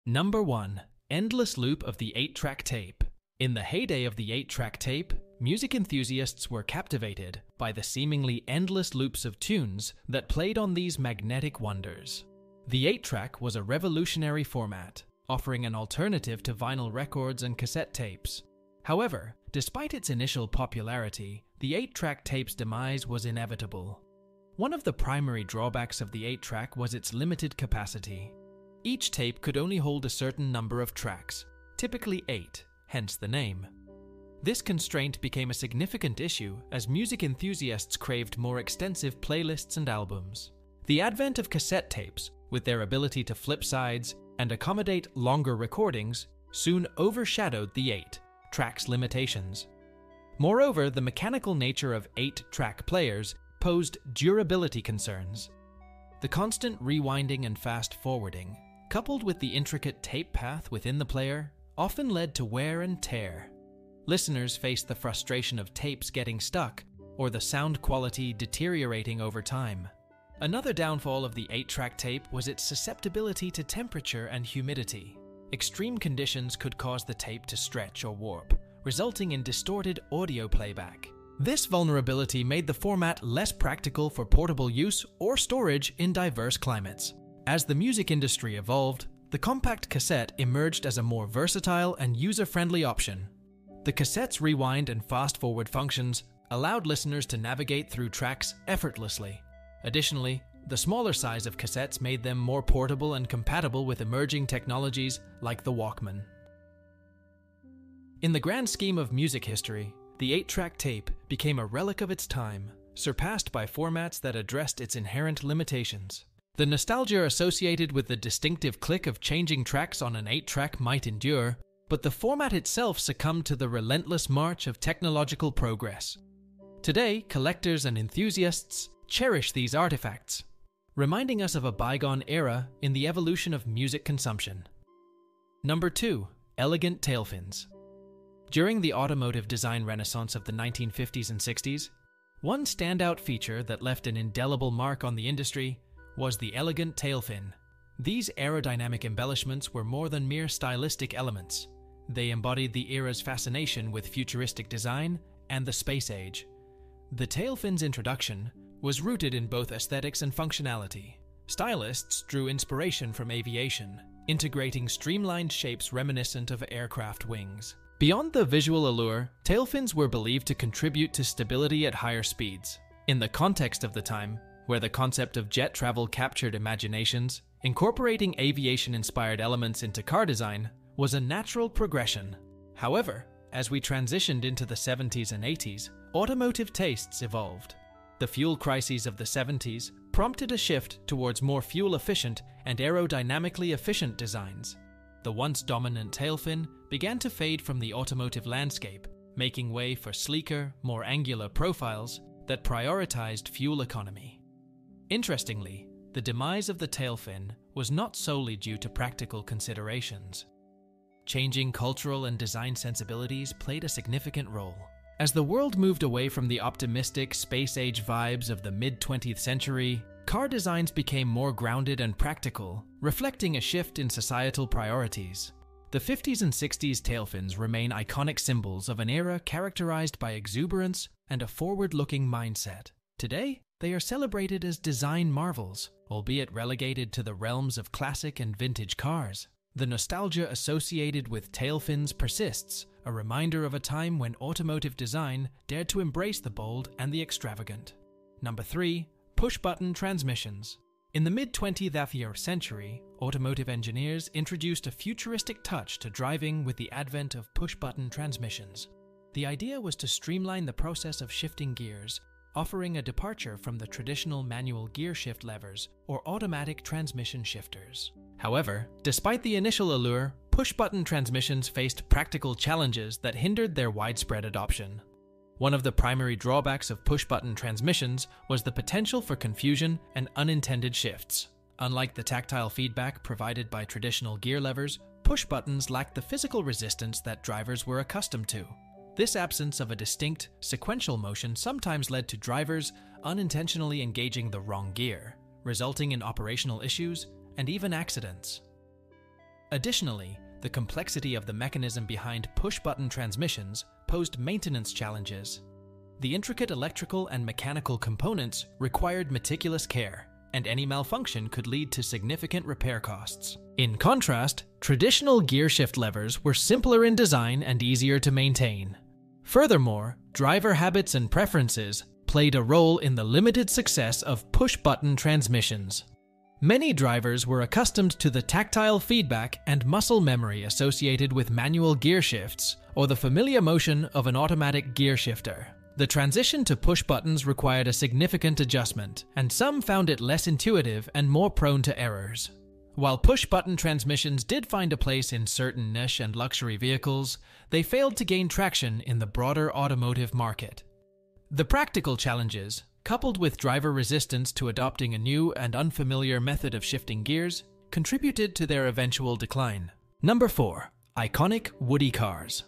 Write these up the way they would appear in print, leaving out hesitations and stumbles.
Number 1. Endless loop of the 8-track tape. In the heyday of the 8-track tape, music enthusiasts were captivated by the seemingly endless loops of tunes that played on these magnetic wonders. The 8-track was a revolutionary format, offering an alternative to vinyl records and cassette tapes. However, despite its initial popularity, the 8-track tape's demise was inevitable. One of the primary drawbacks of the 8-track was its limited capacity. Each tape could only hold a certain number of tracks, typically 8, hence the name. This constraint became a significant issue as music enthusiasts craved more extensive playlists and albums. The advent of cassette tapes, with their ability to flip sides and accommodate longer recordings, soon overshadowed the 8-track's limitations. Moreover, the mechanical nature of 8-track players posed durability concerns. The constant rewinding and fast-forwarding, coupled with the intricate tape path within the player, often led to wear and tear. Listeners faced the frustration of tapes getting stuck or the sound quality deteriorating over time. Another downfall of the 8-track tape was its susceptibility to temperature and humidity. Extreme conditions could cause the tape to stretch or warp, resulting in distorted audio playback. This vulnerability made the format less practical for portable use or storage in diverse climates. As the music industry evolved, the compact cassette emerged as a more versatile and user-friendly option. The cassette's rewind and fast-forward functions allowed listeners to navigate through tracks effortlessly. Additionally, the smaller size of cassettes made them more portable and compatible with emerging technologies like the Walkman. In the grand scheme of music history, the 8-track tape became a relic of its time, surpassed by formats that addressed its inherent limitations. The nostalgia associated with the distinctive click of changing tracks on an 8-track might endure, but the format itself succumbed to the relentless march of technological progress. Today, collectors and enthusiasts cherish these artifacts, reminding us of a bygone era in the evolution of music consumption. Number 2. Elegant tailfins. During the automotive design renaissance of the 1950s and 60s, one standout feature that left an indelible mark on the industry was the elegant tailfin. These aerodynamic embellishments were more than mere stylistic elements. They embodied the era's fascination with futuristic design and the space age. The tailfin's introduction was rooted in both aesthetics and functionality. Stylists drew inspiration from aviation, integrating streamlined shapes reminiscent of aircraft wings. Beyond the visual allure, tailfins were believed to contribute to stability at higher speeds. In the context of the time, where the concept of jet travel captured imaginations, incorporating aviation-inspired elements into car design was a natural progression. However, as we transitioned into the 70s and 80s, automotive tastes evolved. The fuel crises of the 70s prompted a shift towards more fuel-efficient and aerodynamically efficient designs. The once dominant tailfin began to fade from the automotive landscape, making way for sleeker, more angular profiles that prioritized fuel economy. Interestingly, the demise of the tailfin was not solely due to practical considerations. Changing cultural and design sensibilities played a significant role. As the world moved away from the optimistic space-age vibes of the mid-20th century, car designs became more grounded and practical, reflecting a shift in societal priorities. The 50s and 60s tailfins remain iconic symbols of an era characterized by exuberance and a forward-looking mindset. Today, they are celebrated as design marvels, albeit relegated to the realms of classic and vintage cars. The nostalgia associated with tailfins persists, a reminder of a time when automotive design dared to embrace the bold and the extravagant. Number 3. Push-button transmissions. In the mid-20th century, automotive engineers introduced a futuristic touch to driving with the advent of push-button transmissions. The idea was to streamline the process of shifting gears, offering a departure from the traditional manual gear shift levers or automatic transmission shifters. However, despite the initial allure, push-button transmissions faced practical challenges that hindered their widespread adoption. One of the primary drawbacks of push-button transmissions was the potential for confusion and unintended shifts. Unlike the tactile feedback provided by traditional gear levers, push-buttons lacked the physical resistance that drivers were accustomed to. This absence of a distinct, sequential motion sometimes led to drivers unintentionally engaging the wrong gear, resulting in operational issues and even accidents. Additionally, the complexity of the mechanism behind push-button transmissions posed maintenance challenges. The intricate electrical and mechanical components required meticulous care, and any malfunction could lead to significant repair costs. In contrast, traditional gearshift levers were simpler in design and easier to maintain. Furthermore, driver habits and preferences played a role in the limited success of push-button transmissions. Many drivers were accustomed to the tactile feedback and muscle memory associated with manual gear shifts or the familiar motion of an automatic gear shifter. The transition to push buttons required a significant adjustment, and some found it less intuitive and more prone to errors. While push-button transmissions did find a place in certain niche and luxury vehicles, they failed to gain traction in the broader automotive market. The practical challenges, coupled with driver resistance to adopting a new and unfamiliar method of shifting gears, contributed to their eventual decline. Number 4. Iconic woodie cars.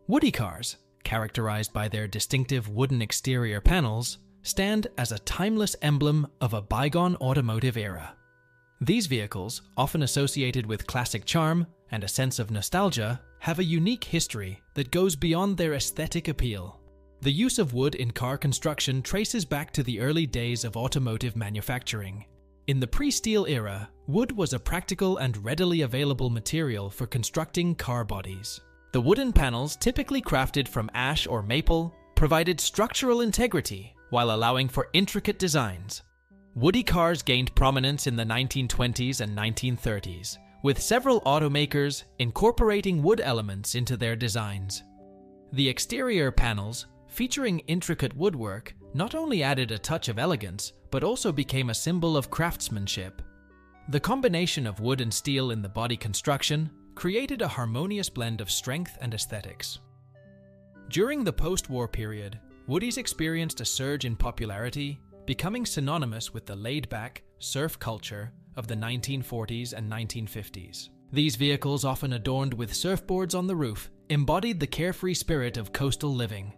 Woodie cars, characterized by their distinctive wooden exterior panels, stand as a timeless emblem of a bygone automotive era. These vehicles, often associated with classic charm and a sense of nostalgia, have a unique history that goes beyond their aesthetic appeal. The use of wood in car construction traces back to the early days of automotive manufacturing. In the pre-steel era, wood was a practical and readily available material for constructing car bodies. The wooden panels, typically crafted from ash or maple, provided structural integrity while allowing for intricate designs. Woodie cars gained prominence in the 1920s and 1930s, with several automakers incorporating wood elements into their designs. The exterior panels, featuring intricate woodwork, not only added a touch of elegance, but also became a symbol of craftsmanship. The combination of wood and steel in the body construction created a harmonious blend of strength and aesthetics. During the post-war period, woodies experienced a surge in popularity, becoming synonymous with the laid-back, surf culture of the 1940s and 1950s. These vehicles, often adorned with surfboards on the roof, embodied the carefree spirit of coastal living.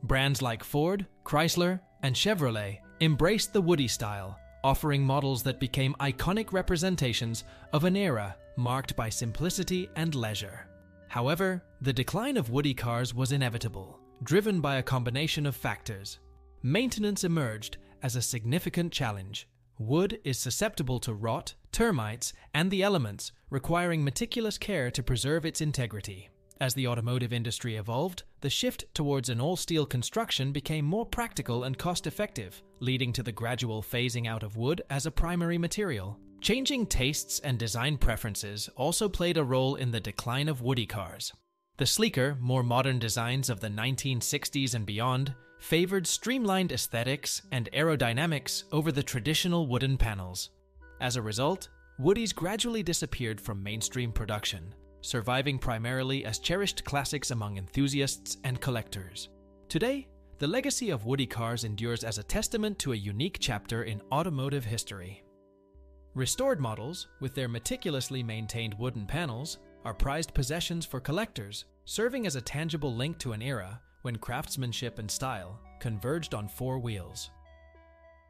Brands like Ford, Chrysler, and Chevrolet embraced the woodie style, offering models that became iconic representations of an era marked by simplicity and leisure. However, the decline of woodie cars was inevitable, driven by a combination of factors. Maintenance emerged as a significant challenge. Wood is susceptible to rot, termites, and the elements, requiring meticulous care to preserve its integrity. As the automotive industry evolved, the shift towards an all-steel construction became more practical and cost-effective, leading to the gradual phasing out of wood as a primary material. Changing tastes and design preferences also played a role in the decline of woodie cars. The sleeker, more modern designs of the 1960s and beyond favored streamlined aesthetics and aerodynamics over the traditional wooden panels. As a result, woodies gradually disappeared from mainstream production, surviving primarily as cherished classics among enthusiasts and collectors. Today, the legacy of woodie cars endures as a testament to a unique chapter in automotive history. Restored models, with their meticulously maintained wooden panels, are prized possessions for collectors, serving as a tangible link to an era when craftsmanship and style converged on four wheels.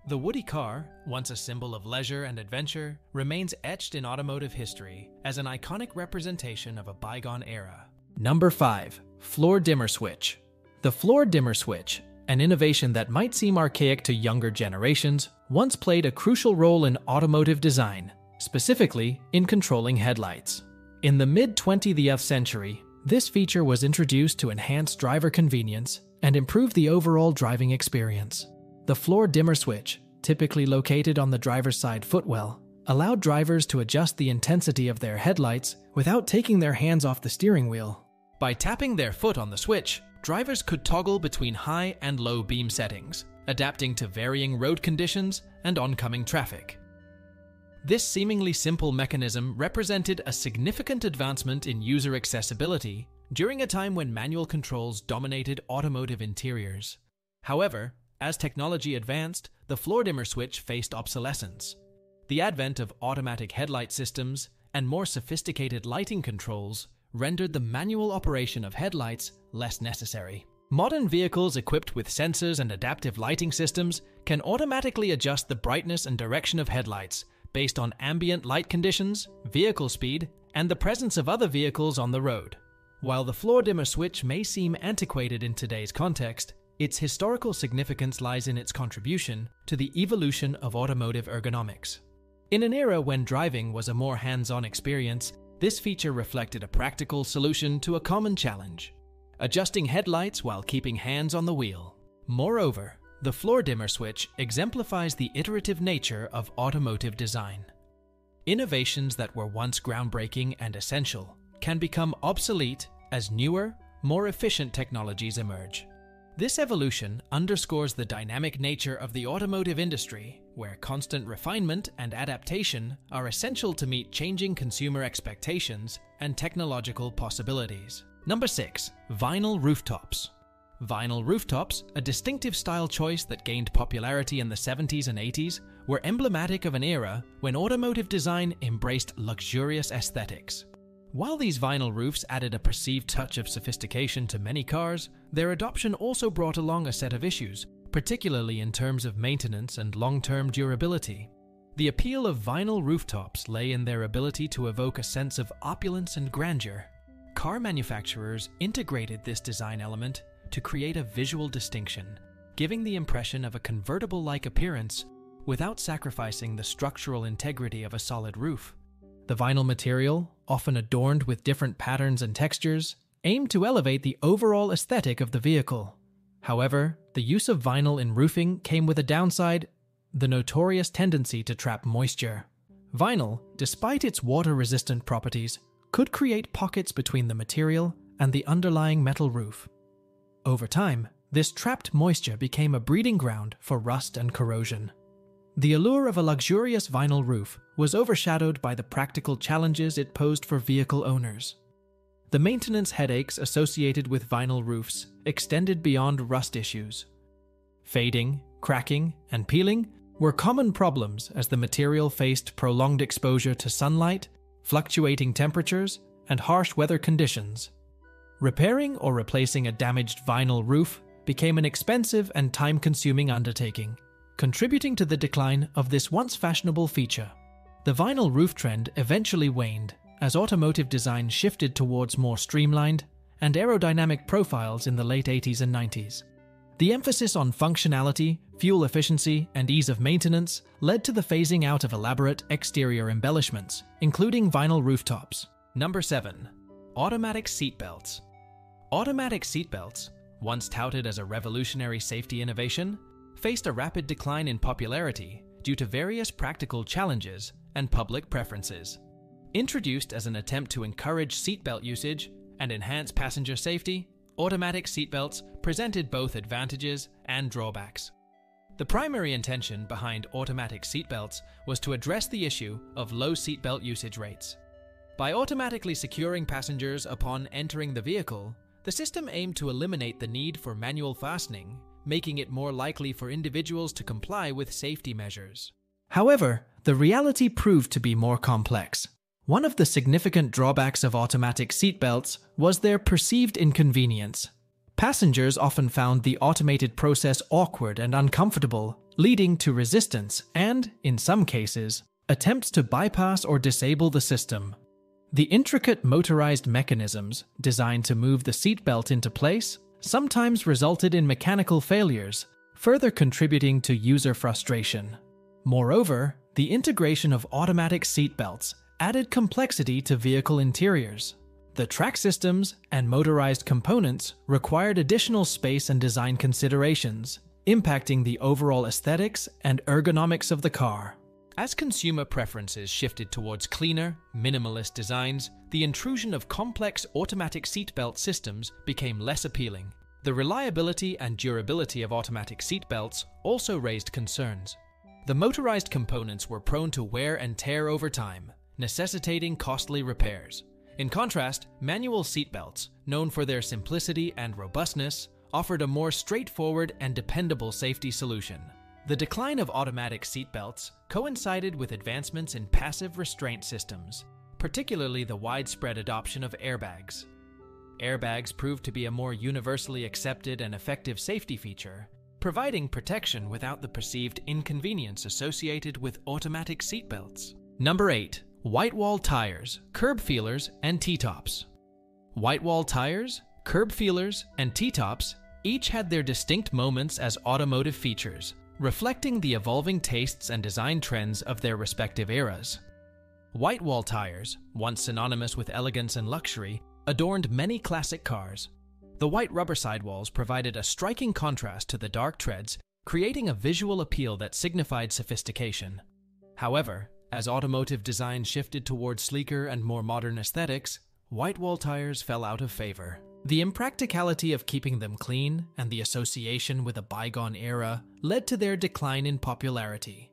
The woodie car, once a symbol of leisure and adventure, remains etched in automotive history as an iconic representation of a bygone era. Number 5. Floor dimmer switch. The floor dimmer switch, an innovation that might seem archaic to younger generations, once played a crucial role in automotive design, specifically in controlling headlights. In the mid-20th century, this feature was introduced to enhance driver convenience and improve the overall driving experience. The floor dimmer switch, typically located on the driver's side footwell, allowed drivers to adjust the intensity of their headlights without taking their hands off the steering wheel. By tapping their foot on the switch, drivers could toggle between high and low beam settings, adapting to varying road conditions and oncoming traffic. This seemingly simple mechanism represented a significant advancement in user accessibility during a time when manual controls dominated automotive interiors. However, as technology advanced, the floor dimmer switch faced obsolescence. The advent of automatic headlight systems and more sophisticated lighting controls rendered the manual operation of headlights less necessary. Modern vehicles equipped with sensors and adaptive lighting systems can automatically adjust the brightness and direction of headlights based on ambient light conditions, vehicle speed, and the presence of other vehicles on the road. While the floor dimmer switch may seem antiquated in today's context, its historical significance lies in its contribution to the evolution of automotive ergonomics. In an era when driving was a more hands-on experience, this feature reflected a practical solution to a common challenge: adjusting headlights while keeping hands on the wheel. Moreover, the floor dimmer switch exemplifies the iterative nature of automotive design. Innovations that were once groundbreaking and essential can become obsolete as newer, more efficient technologies emerge. This evolution underscores the dynamic nature of the automotive industry, where constant refinement and adaptation are essential to meet changing consumer expectations and technological possibilities. Number 6. Vinyl rooftops. Vinyl rooftops, a distinctive style choice that gained popularity in the 70s and 80s, were emblematic of an era when automotive design embraced luxurious aesthetics. While these vinyl roofs added a perceived touch of sophistication to many cars, their adoption also brought along a set of issues, particularly in terms of maintenance and long-term durability. The appeal of vinyl rooftops lay in their ability to evoke a sense of opulence and grandeur. Car manufacturers integrated this design element to create a visual distinction, giving the impression of a convertible-like appearance without sacrificing the structural integrity of a solid roof. The vinyl material, often adorned with different patterns and textures, aimed to elevate the overall aesthetic of the vehicle. However, the use of vinyl in roofing came with a downside: the notorious tendency to trap moisture. Vinyl, despite its water-resistant properties, could create pockets between the material and the underlying metal roof. Over time, this trapped moisture became a breeding ground for rust and corrosion. The allure of a luxurious vinyl roof was overshadowed by the practical challenges it posed for vehicle owners. The maintenance headaches associated with vinyl roofs extended beyond rust issues. Fading, cracking, and peeling were common problems as the material faced prolonged exposure to sunlight, fluctuating temperatures, and harsh weather conditions. Repairing or replacing a damaged vinyl roof became an expensive and time-consuming undertaking, contributing to the decline of this once fashionable feature. The vinyl roof trend eventually waned as automotive design shifted towards more streamlined and aerodynamic profiles in the late 80s and 90s. The emphasis on functionality, fuel efficiency, and ease of maintenance led to the phasing out of elaborate exterior embellishments, including vinyl rooftops. Number 7. Automatic seatbelts. Automatic seatbelts, once touted as a revolutionary safety innovation, faced a rapid decline in popularity due to various practical challenges and public preferences. Introduced as an attempt to encourage seatbelt usage and enhance passenger safety, automatic seatbelts presented both advantages and drawbacks. The primary intention behind automatic seatbelts was to address the issue of low seatbelt usage rates. By automatically securing passengers upon entering the vehicle, the system aimed to eliminate the need for manual fastening, making it more likely for individuals to comply with safety measures. However, the reality proved to be more complex. One of the significant drawbacks of automatic seatbelts was their perceived inconvenience. Passengers often found the automated process awkward and uncomfortable, leading to resistance and, in some cases, attempts to bypass or disable the system. The intricate motorized mechanisms designed to move the seatbelt into place sometimes resulted in mechanical failures, further contributing to user frustration. Moreover, the integration of automatic seatbelts added complexity to vehicle interiors. The track systems and motorized components required additional space and design considerations, impacting the overall aesthetics and ergonomics of the car. As consumer preferences shifted towards cleaner, minimalist designs, the intrusion of complex automatic seatbelt systems became less appealing. The reliability and durability of automatic seatbelts also raised concerns. The motorized components were prone to wear and tear over time, necessitating costly repairs. In contrast, manual seatbelts, known for their simplicity and robustness, offered a more straightforward and dependable safety solution. The decline of automatic seatbelts coincided with advancements in passive restraint systems, particularly the widespread adoption of airbags. Airbags proved to be a more universally accepted and effective safety feature, providing protection without the perceived inconvenience associated with automatic seatbelts. Number 8. White wall tires, curb feelers, and T-tops. White wall tires, curb feelers, and T-tops each had their distinct moments as automotive features, reflecting the evolving tastes and design trends of their respective eras. White wall tires, once synonymous with elegance and luxury, adorned many classic cars. The white rubber sidewalls provided a striking contrast to the dark treads, creating a visual appeal that signified sophistication. However, as automotive design shifted toward sleeker and more modern aesthetics, white wall tires fell out of favor. The impracticality of keeping them clean and the association with a bygone era led to their decline in popularity.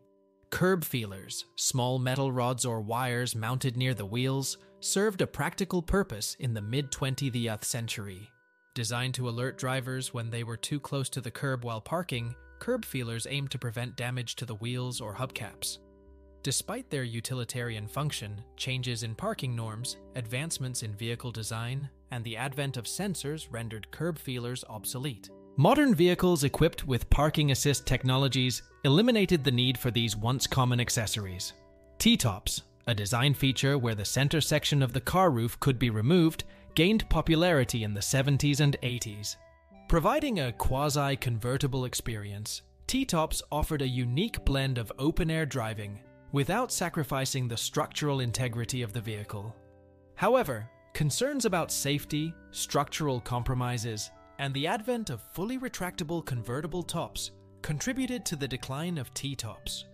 Curb feelers, small metal rods or wires mounted near the wheels, served a practical purpose in the mid-20th century. Designed to alert drivers when they were too close to the curb while parking, curb feelers aimed to prevent damage to the wheels or hubcaps. Despite their utilitarian function, changes in parking norms, advancements in vehicle design, and the advent of sensors rendered curb feelers obsolete. Modern vehicles equipped with parking assist technologies eliminated the need for these once common accessories. T-tops, a design feature where the center section of the car roof could be removed, gained popularity in the 70s and 80s. Providing a quasi-convertible experience, T-tops offered a unique blend of open-air driving without sacrificing the structural integrity of the vehicle. However, concerns about safety, structural compromises, and the advent of fully retractable convertible tops contributed to the decline of T-tops.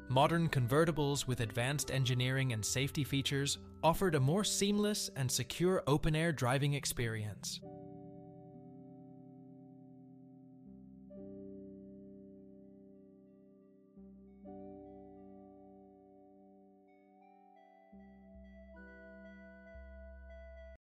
Modern convertibles with advanced engineering and safety features offered a more seamless and secure open-air driving experience.